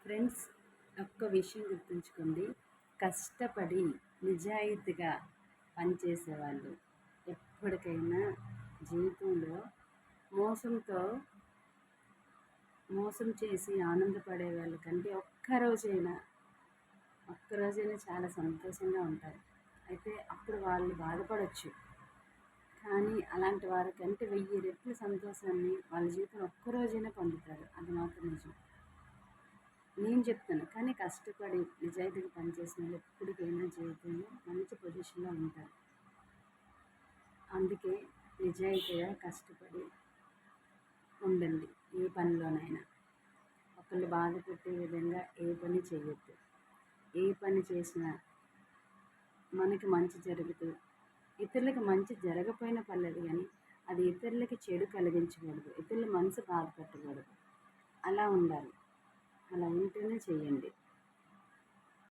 Friends, ఒక్క విషయం గుర్తుంచుకోండి. కష్టపడి నిజాయితీగా పనిచేసేవాళ్ళు ఎప్పటికైనా జీవితంలో మోసంతో మోసం చేసి ఆనందపడే వాళ్ళకంటే ఒక్కరోజైనా చాలా సంతోషంగా ఉంటారు. అయితే అప్పుడు వాళ్ళు బాధపడొచ్చు. కానీ అలాంటి వారికంటే 1000 రెట్లు సంతోషాన్ని వాళ్ళ జీవితంలో ఒక్కరోజైనా పొందుతారు. అది మాత్రం నిజం. నేను చెప్తాను. కానీ కష్టపడి నిజాయితీగా పనిచేసిన వాళ్ళు ఎప్పటికైనా జీవితంలో మంచి పొజిషన్‌లో ఉంటారు. అందుకే నిజాయితీగా కష్టపడి ఉండండి ఏ పనిలోనైనా. ఒకళ్ళు బాధ పెట్టే విధంగా ఏ పని చేయొద్దు. ఏ పని చేసినా మనకి మంచి జరుగుతూ, ఇతరులకి మంచి జరగకపోయినా పర్లేదు కానీ, అది ఇతరులకి చెడు కలిగించకూడదు. ఇతరుల మనసు బాధ పెట్టకూడదు. అలా ఉండాలి. అలా ఉంటేనే చేయండి.